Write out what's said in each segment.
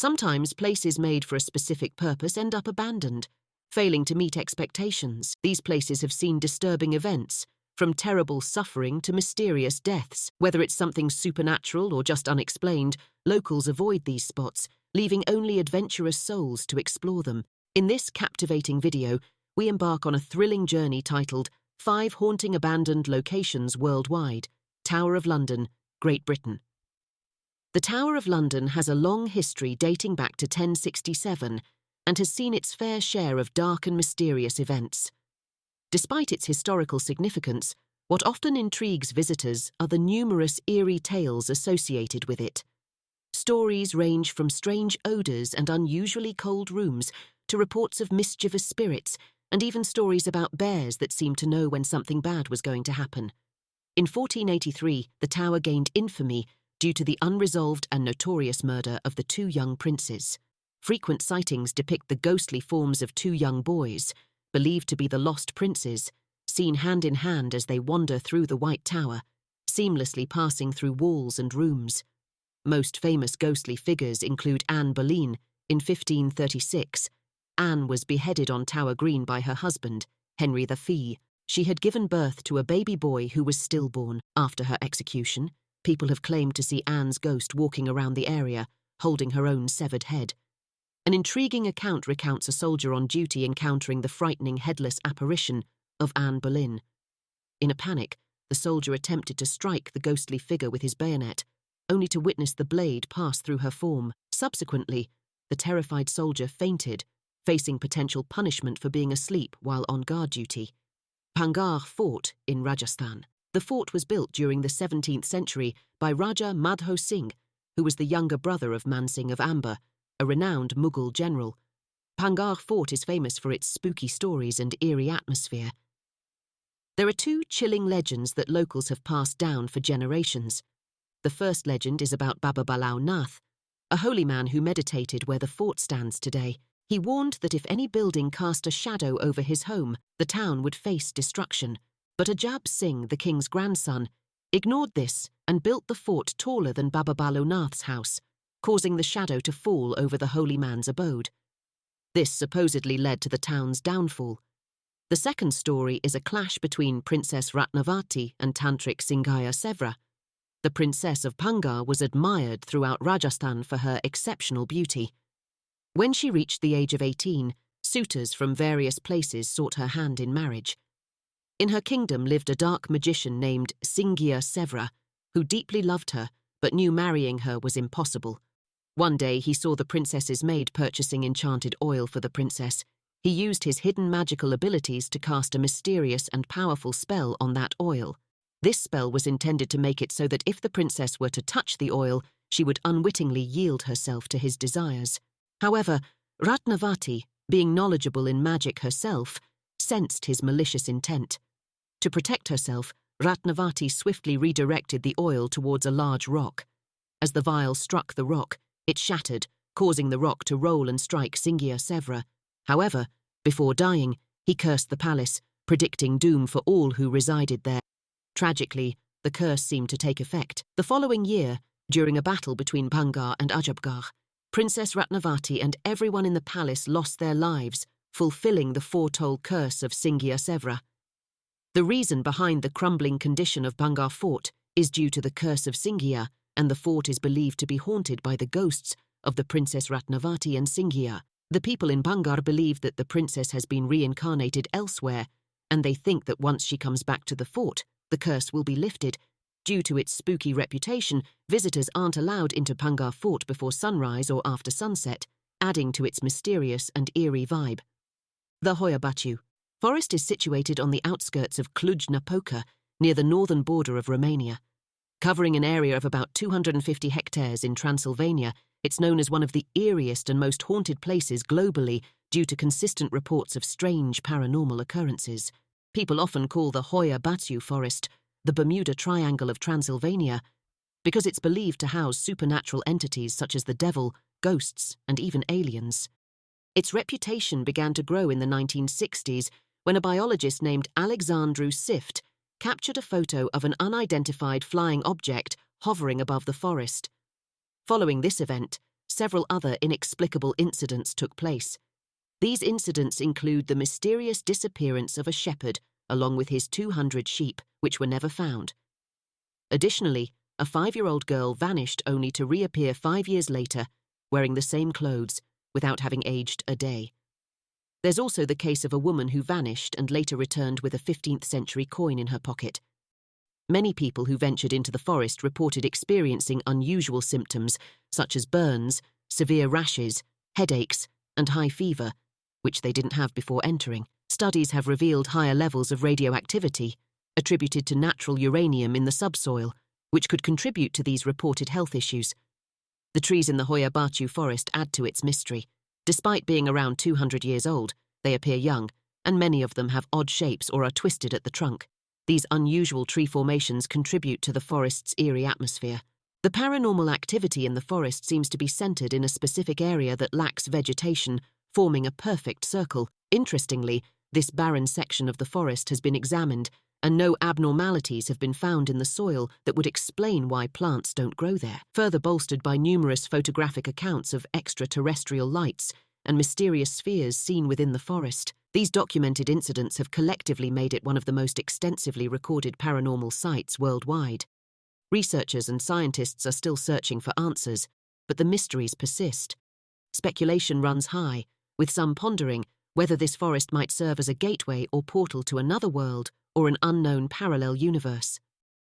Sometimes places made for a specific purpose end up abandoned, failing to meet expectations. These places have seen disturbing events, from terrible suffering to mysterious deaths. Whether it's something supernatural or just unexplained, locals avoid these spots, leaving only adventurous souls to explore them. In this captivating video, we embark on a thrilling journey titled 5 Haunting Abandoned Locations Worldwide, Tower of London, Great Britain. The Tower of London has a long history dating back to 1067 and has seen its fair share of dark and mysterious events. Despite its historical significance, what often intrigues visitors are the numerous eerie tales associated with it. Stories range from strange odours and unusually cold rooms to reports of mischievous spirits, and even stories about bears that seemed to know when something bad was going to happen. In 1483, the tower gained infamy due to the unresolved and notorious murder of the 2 young princes. Frequent sightings depict the ghostly forms of 2 young boys, believed to be the lost princes, seen hand in hand as they wander through the White Tower, seamlessly passing through walls and rooms. Most famous ghostly figures include Anne Boleyn. In 1536, Anne was beheaded on Tower Green by her husband, Henry the Fee. She had given birth to a baby boy who was stillborn. After her execution, people have claimed to see Anne's ghost walking around the area, holding her own severed head. An intriguing account recounts a soldier on duty encountering the frightening headless apparition of Anne Boleyn. In a panic, the soldier attempted to strike the ghostly figure with his bayonet, only to witness the blade pass through her form. Subsequently, the terrified soldier fainted, facing potential punishment for being asleep while on guard duty. Pangar Fort in Rajasthan. The fort was built during the 17th century by Raja Madho Singh, who was the younger brother of Man Singh of Amber, a renowned Mughal general. Pangar Fort is famous for its spooky stories and eerie atmosphere. There are 2 chilling legends that locals have passed down for generations. The first legend is about Baba Balao Nath, a holy man who meditated where the fort stands today. He warned that if any building cast a shadow over his home, the town would face destruction. But Ajab Singh, the king's grandson, ignored this and built the fort taller than Baba Balao Nath's house, causing the shadow to fall over the holy man's abode. This supposedly led to the town's downfall. The second story is a clash between Princess Ratnavati and Tantric Singhiya Sevra. The princess of Pangar was admired throughout Rajasthan for her exceptional beauty. When she reached the age of 18, suitors from various places sought her hand in marriage. In her kingdom lived a dark magician named Singhiya Sevra, who deeply loved her but knew marrying her was impossible. One day he saw the princess's maid purchasing enchanted oil for the princess. He used his hidden magical abilities to cast a mysterious and powerful spell on that oil. This spell was intended to make it so that if the princess were to touch the oil, she would unwittingly yield herself to his desires. However, Ratnavati, being knowledgeable in magic herself, sensed his malicious intent. To protect herself, Ratnavati swiftly redirected the oil towards a large rock. As the vial struck the rock, it shattered, causing the rock to roll and strike Singhiya Sevra. However, before dying, he cursed the palace, predicting doom for all who resided there. Tragically, the curse seemed to take effect. The following year, during a battle between Pangar and Ajabgarh, Princess Ratnavati and everyone in the palace lost their lives, fulfilling the foretold curse of Singhiya Sevra. The reason behind the crumbling condition of Pangar Fort is due to the curse of Singhiya, and the fort is believed to be haunted by the ghosts of the Princess Ratnavati and Singhiya. The people in Pangar believe that the princess has been reincarnated elsewhere, and they think that once she comes back to the fort, the curse will be lifted. Due to its spooky reputation, visitors aren't allowed into Pangar Fort before sunrise or after sunset, adding to its mysterious and eerie vibe. The Hoya Baciu forest is situated on the outskirts of Cluj-Napoca, near the northern border of Romania. Covering an area of about 250 hectares in Transylvania, it's known as one of the eeriest and most haunted places globally due to consistent reports of strange paranormal occurrences. People often call the Hoya Baciu forest the Bermuda Triangle of Transylvania because it's believed to house supernatural entities such as the devil, ghosts, and even aliens. Its reputation began to grow in the 1960s when a biologist named Alexandru Sift captured a photo of an unidentified flying object hovering above the forest. Following this event, several other inexplicable incidents took place. These incidents include the mysterious disappearance of a shepherd along with his 200 sheep, which were never found. Additionally, a 5-year-old girl vanished only to reappear 5 years later, wearing the same clothes, without having aged a day. There's also the case of a woman who vanished and later returned with a 15th century coin in her pocket. Many people who ventured into the forest reported experiencing unusual symptoms such as burns, severe rashes, headaches, and high fever, which they didn't have before entering. Studies have revealed higher levels of radioactivity, attributed to natural uranium in the subsoil, which could contribute to these reported health issues. The trees in the Hoya Baciu forest add to its mystery. Despite being around 200 years old, they appear young, and many of them have odd shapes or are twisted at the trunk. These unusual tree formations contribute to the forest's eerie atmosphere. The paranormal activity in the forest seems to be centered in a specific area that lacks vegetation, forming a perfect circle. Interestingly, this barren section of the forest has been examined, and no abnormalities have been found in the soil that would explain why plants don't grow there, further bolstered by numerous photographic accounts of extraterrestrial lights and mysterious spheres seen within the forest. These documented incidents have collectively made it one of the most extensively recorded paranormal sites worldwide. Researchers and scientists are still searching for answers, but the mysteries persist. Speculation runs high, with some pondering whether this forest might serve as a gateway or portal to another world or an unknown parallel universe.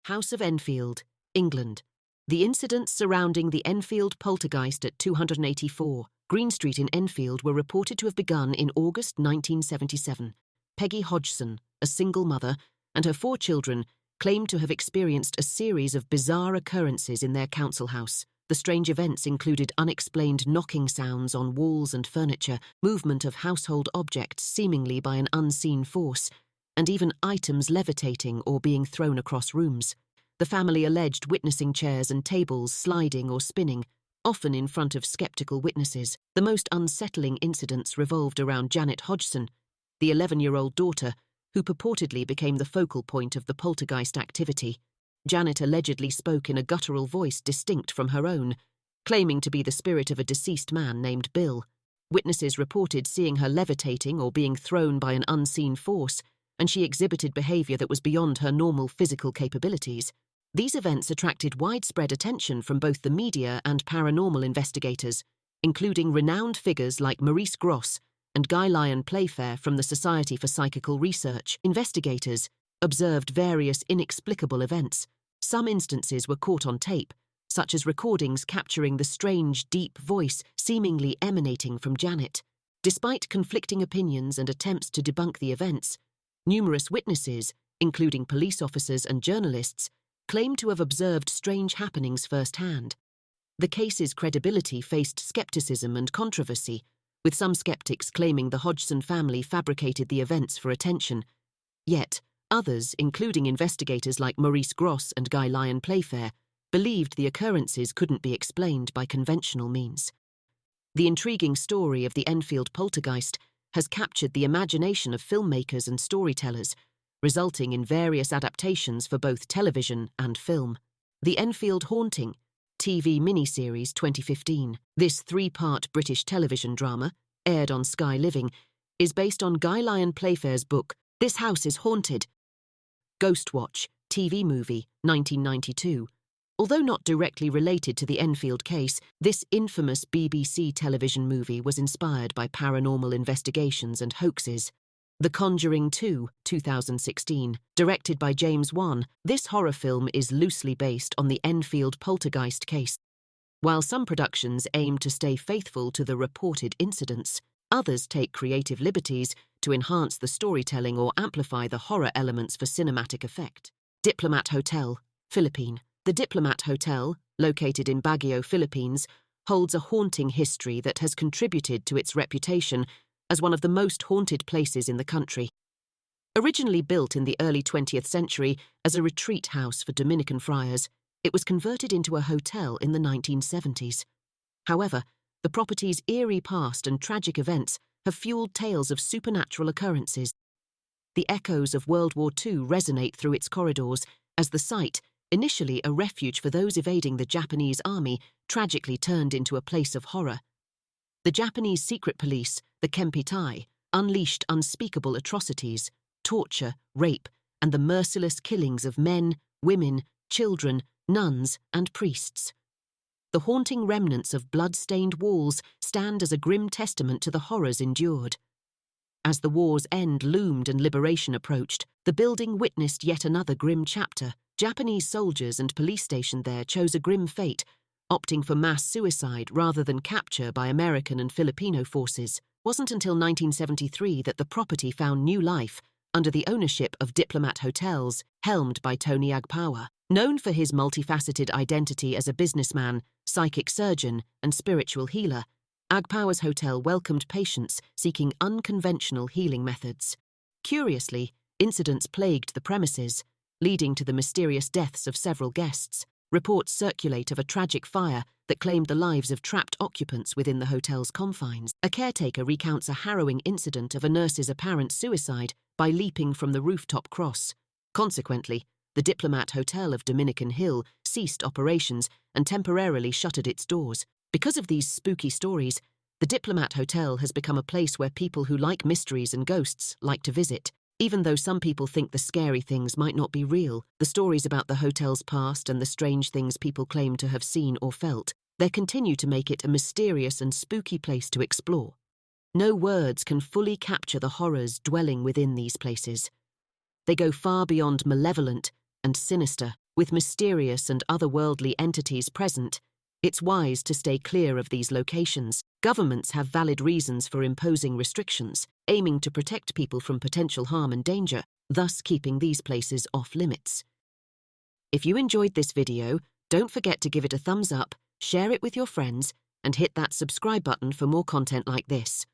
House of Enfield, England. The incidents surrounding the Enfield poltergeist at 284 Green Street in Enfield were reported to have begun in August 1977. Peggy Hodgson, a single mother, and her 4 children claimed to have experienced a series of bizarre occurrences in their council house. The strange events included unexplained knocking sounds on walls and furniture, movement of household objects seemingly by an unseen force, and even items levitating or being thrown across rooms. The family alleged witnessing chairs and tables sliding or spinning, often in front of skeptical witnesses. The most unsettling incidents revolved around Janet Hodgson, the 11-year-old daughter, who purportedly became the focal point of the poltergeist activity. Janet allegedly spoke in a guttural voice distinct from her own, claiming to be the spirit of a deceased man named Bill. Witnesses reported seeing her levitating or being thrown by an unseen force, and she exhibited behavior that was beyond her normal physical capabilities. These events attracted widespread attention from both the media and paranormal investigators, including renowned figures like Maurice Grosse and Guy Lyon Playfair from the Society for Psychical Research. Investigators observed various inexplicable events. Some instances were caught on tape, such as recordings capturing the strange, deep voice seemingly emanating from Janet. Despite conflicting opinions and attempts to debunk the events, numerous witnesses, including police officers and journalists, claimed to have observed strange happenings firsthand. The case's credibility faced skepticism and controversy, with some skeptics claiming the Hodgson family fabricated the events for attention. Yet, others, including investigators like Maurice Grosse and Guy Lyon Playfair, believed the occurrences couldn't be explained by conventional means. The intriguing story of the Enfield poltergeist has captured the imagination of filmmakers and storytellers, resulting in various adaptations for both television and film. The Enfield Haunting TV miniseries 2015. This 3-part British television drama, aired on Sky Living, is based on Guy Lyon Playfair's book, This House is Haunted. Ghostwatch TV movie, 1992. Although not directly related to the Enfield case, this infamous BBC television movie was inspired by paranormal investigations and hoaxes. The Conjuring 2, 2016. Directed by James Wan, this horror film is loosely based on the Enfield poltergeist case. While some productions aim to stay faithful to the reported incidents, others take creative liberties to enhance the storytelling or amplify the horror elements for cinematic effect. Diplomat Hotel, Philippine. The Diplomat Hotel, located in Baguio, Philippines, holds a haunting history that has contributed to its reputation as one of the most haunted places in the country. Originally built in the early 20th century as a retreat house for Dominican friars, it was converted into a hotel in the 1970s. However, the property's eerie past and tragic events have fueled tales of supernatural occurrences. The echoes of World War II resonate through its corridors as the site, Initially a refuge for those evading the Japanese army, tragically turned into a place of horror. The Japanese secret police, the Kempitai, unleashed unspeakable atrocities, torture, rape, and the merciless killings of men, women, children, nuns, and priests. The haunting remnants of blood-stained walls stand as a grim testament to the horrors endured. As the war's end loomed and liberation approached, the building witnessed yet another grim chapter. Japanese soldiers and police stationed there chose a grim fate, opting for mass suicide rather than capture by American and Filipino forces. It wasn't until 1973 that the property found new life under the ownership of Diplomat Hotels, helmed by Tony Agpawa. Known for his multifaceted identity as a businessman, psychic surgeon, and spiritual healer, Agpawa's hotel welcomed patients seeking unconventional healing methods. Curiously, incidents plagued the premises, leading to the mysterious deaths of several guests. Reports circulate of a tragic fire that claimed the lives of trapped occupants within the hotel's confines. A caretaker recounts a harrowing incident of a nurse's apparent suicide by leaping from the rooftop cross. Consequently, the Diplomat Hotel of Dominican Hill ceased operations and temporarily shuttered its doors. Because of these spooky stories, the Diplomat Hotel has become a place where people who like mysteries and ghosts like to visit. Even though some people think the scary things might not be real, the stories about the hotel's past and the strange things people claim to have seen or felt, they continue to make it a mysterious and spooky place to explore. No words can fully capture the horrors dwelling within these places. They go far beyond malevolent and sinister. With mysterious and otherworldly entities present, it's wise to stay clear of these locations. Governments have valid reasons for imposing restrictions, aiming to protect people from potential harm and danger, thus keeping these places off limits. If you enjoyed this video, don't forget to give it a thumbs up, share it with your friends, and hit that subscribe button for more content like this.